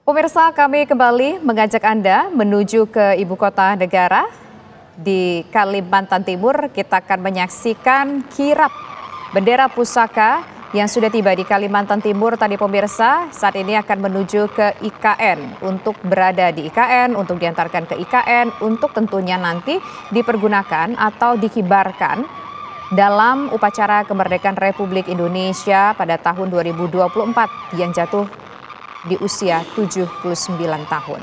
Pemirsa, kami kembali mengajak Anda menuju ke ibu kota negara di Kalimantan Timur. Kita akan menyaksikan kirap bendera pusaka yang sudah tiba di Kalimantan Timur tadi pemirsa. Saat ini akan menuju ke IKN untuk berada di IKN, untuk diantarkan ke IKN, untuk tentunya nanti dipergunakan atau dikibarkan dalam upacara kemerdekaan Republik Indonesia pada tahun 2024 yang jatuh di usia 79 tahun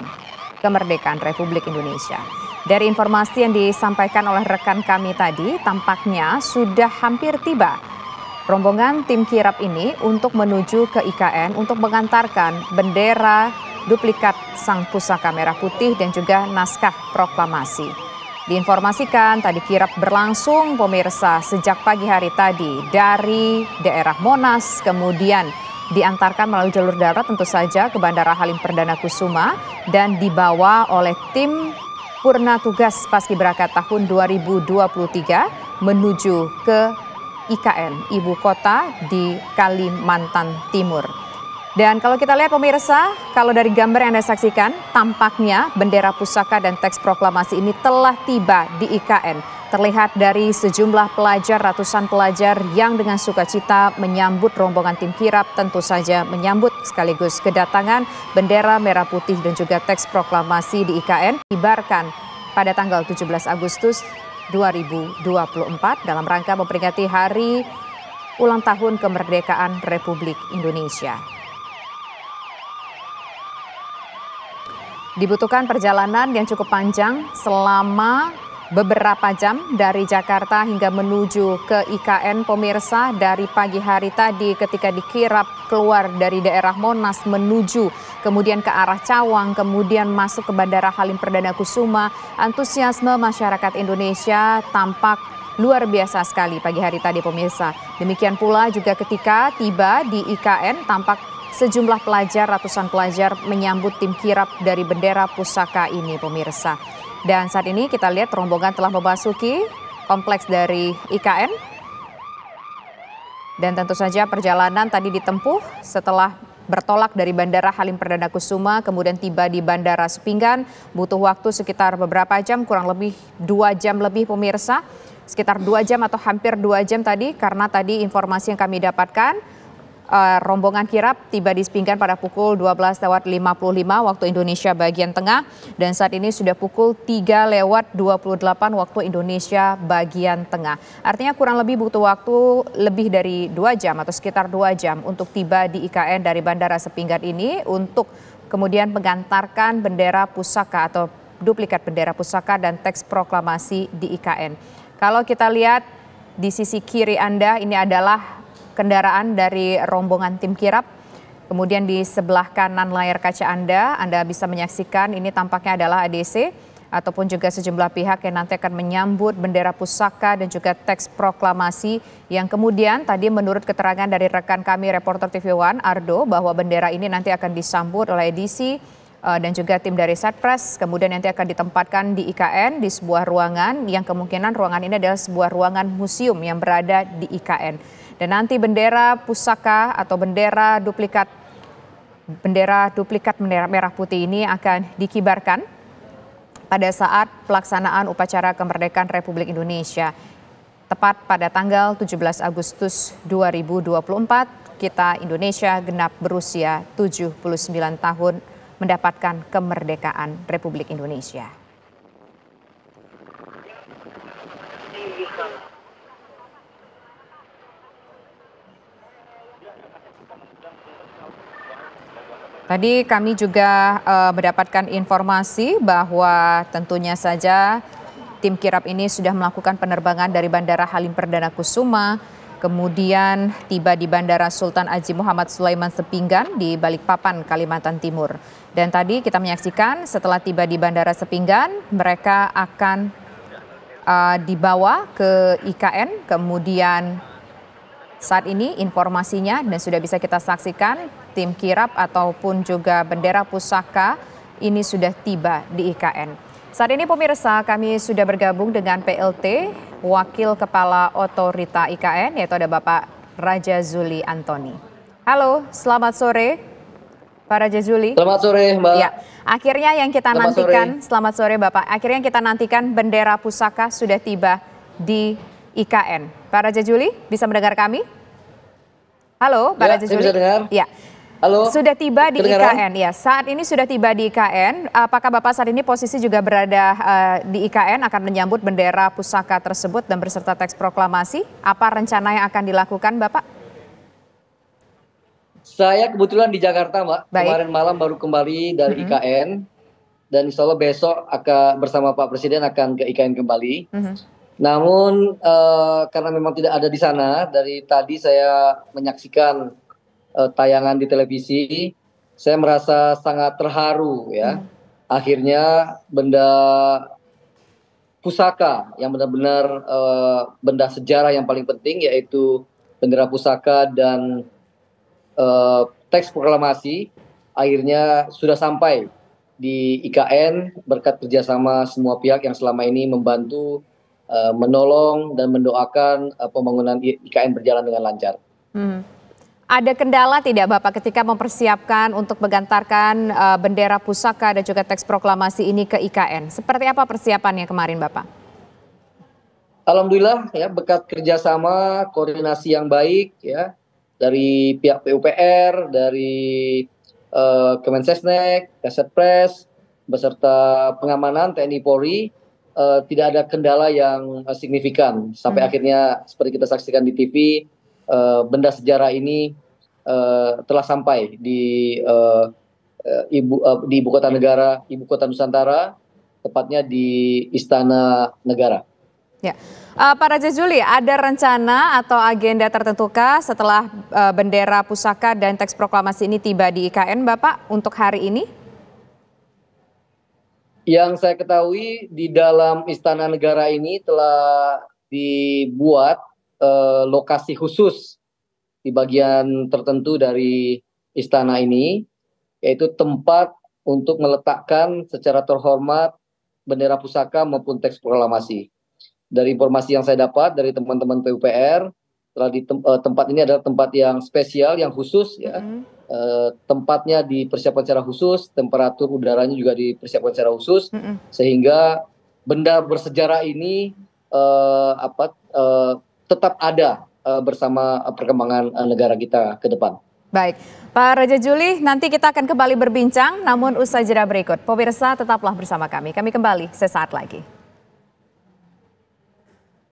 kemerdekaan Republik Indonesia. Dari informasi yang disampaikan oleh rekan kami tadi, tampaknya sudah hampir tiba rombongan tim kirap ini untuk menuju ke IKN untuk mengantarkan bendera duplikat Sang Pusaka Merah Putih dan juga naskah proklamasi. Diinformasikan tadi kirap berlangsung pemirsa sejak pagi hari tadi dari daerah Monas, kemudian diantarkan melalui jalur darat tentu saja ke Bandara Halim Perdana Kusuma dan dibawa oleh tim Purna Tugas Paskibraka tahun 2023 menuju ke IKN, ibu kota di Kalimantan Timur. Dan kalau kita lihat pemirsa, kalau dari gambar yang Anda saksikan, tampaknya bendera pusaka dan teks proklamasi ini telah tiba di IKN. Terlihat dari sejumlah pelajar, ratusan pelajar yang dengan sukacita menyambut rombongan tim kirap, tentu saja menyambut sekaligus kedatangan bendera merah putih dan juga teks proklamasi di IKN dikibarkan pada tanggal 17 Agustus 2024 dalam rangka memperingati hari ulang tahun kemerdekaan Republik Indonesia. Dibutuhkan perjalanan yang cukup panjang selama beberapa jam dari Jakarta hingga menuju ke IKN pemirsa. Dari pagi hari tadi ketika dikirap keluar dari daerah Monas menuju kemudian ke arah Cawang, kemudian masuk ke Bandara Halim Perdana Kusuma, antusiasme masyarakat Indonesia tampak luar biasa sekali pagi hari tadi pemirsa. Demikian pula juga ketika tiba di IKN tampak sejumlah pelajar, ratusan pelajar menyambut tim kirap dari bendera pusaka ini pemirsa. Dan saat ini kita lihat rombongan telah memasuki kompleks dari IKN. Dan tentu saja perjalanan tadi ditempuh setelah bertolak dari Bandara Halim Perdana Kusuma, kemudian tiba di Bandara Sepinggan, butuh waktu sekitar beberapa jam, kurang lebih 2 jam lebih pemirsa. Sekitar 2 jam atau hampir 2 jam tadi, karena tadi informasi yang kami dapatkan, rombongan kirap tiba di Sepinggan pada pukul 12.55 waktu Indonesia bagian tengah dan saat ini sudah pukul 3.28 waktu Indonesia bagian tengah. Artinya kurang lebih butuh waktu lebih dari 2 jam atau sekitar 2 jam untuk tiba di IKN dari Bandara Sepinggan ini untuk kemudian mengantarkan bendera pusaka atau duplikat bendera pusaka dan teks proklamasi di IKN. Kalau kita lihat di sisi kiri Anda ini adalah kendaraan dari rombongan tim kirap. Kemudian di sebelah kanan layar kaca Anda bisa menyaksikan ini tampaknya adalah ADC ataupun juga sejumlah pihak yang nanti akan menyambut bendera pusaka dan juga teks proklamasi yang kemudian tadi menurut keterangan dari rekan kami reporter TV One Ardo bahwa bendera ini nanti akan disambut oleh DC dan juga tim dari Satpres, kemudian nanti akan ditempatkan di IKN di sebuah ruangan yang kemungkinan ruangan ini adalah sebuah ruangan museum yang berada di IKN. Dan nanti bendera pusaka atau bendera duplikat bendera merah putih ini akan dikibarkan pada saat pelaksanaan upacara kemerdekaan Republik Indonesia. Tepat pada tanggal 17 Agustus 2024, kita Indonesia genap berusia 79 tahun mendapatkan kemerdekaan Republik Indonesia. Tadi kami juga mendapatkan informasi bahwa tentunya saja tim kirap ini sudah melakukan penerbangan dari Bandara Halim Perdana Kusuma, kemudian tiba di Bandara Sultan Haji Muhammad Sulaiman Sepinggan di Balikpapan, Kalimantan Timur. Dan tadi kita menyaksikan setelah tiba di Bandara Sepinggan, mereka akan dibawa ke IKN, kemudian saat ini informasinya dan sudah bisa kita saksikan tim kirap ataupun juga bendera pusaka ini sudah tiba di IKN. Saat ini pemirsa kami sudah bergabung dengan PLT Wakil Kepala Otorita IKN yaitu ada Bapak Raja Zuli Antoni. Halo, selamat sore Pak Raja Juli. Selamat sore, Mbak. Ya, akhirnya yang kita Selamat nantikan, sore. selamat sore Bapak. Akhirnya yang kita nantikan bendera pusaka sudah tiba di IKN. Pak Raja Juli, bisa mendengar kami? Halo, Pak Ya, Raja saya Juli. bisa dengar. Ya. Halo. Sudah tiba di Kedengaran? IKN, ya. Saat ini sudah tiba di IKN. Apakah Bapak saat ini posisi juga berada di IKN akan menyambut bendera pusaka tersebut dan berserta teks proklamasi? Apa rencana yang akan dilakukan, Bapak? Saya kebetulan di Jakarta, Mbak. Baik. Kemarin malam baru kembali dari IKN. Dan insya Allah besok akan bersama Pak Presiden akan ke IKN kembali. Namun karena memang tidak ada di sana, dari tadi saya menyaksikan tayangan di televisi, saya merasa sangat terharu ya. Akhirnya benda pusaka yang benar-benar benda sejarah yang paling penting, yaitu bendera pusaka dan teks proklamasi akhirnya sudah sampai di IKN berkat kerjasama semua pihak yang selama ini membantu, menolong dan mendoakan pembangunan IKN berjalan dengan lancar. Ada kendala tidak Bapak ketika mempersiapkan untuk mengantarkan bendera pusaka dan juga teks proklamasi ini ke IKN? Seperti apa persiapannya kemarin Bapak? Alhamdulillah ya, berkat kerjasama koordinasi yang baik ya dari pihak PUPR, dari Kemensesnek, Kasetpres, beserta pengamanan TNI Polri, tidak ada kendala yang signifikan sampai akhirnya seperti kita saksikan di TV, benda sejarah ini telah sampai di ibu kota negara, ibu kota Nusantara, tepatnya di Istana Negara. Ya, Pak Raja Juli, ada rencana atau agenda tertentukah setelah bendera pusaka dan teks proklamasi ini tiba di IKN, Bapak, untuk hari ini? Yang saya ketahui di dalam Istana Negara ini telah dibuat lokasi khusus di bagian tertentu dari istana ini, yaitu tempat untuk meletakkan secara terhormat bendera pusaka maupun teks proklamasi. Dari informasi yang saya dapat dari teman-teman PUPR, tempat ini adalah tempat yang spesial, yang khusus ya. Tempatnya dipersiapkan secara khusus, temperatur udaranya juga dipersiapkan secara khusus, sehingga benda bersejarah ini tetap ada bersama perkembangan negara kita ke depan. Baik, Pak Raja Juli, nanti kita akan kembali berbincang, namun usai jeda berikut. Pemirsa tetaplah bersama kami kembali sesaat lagi.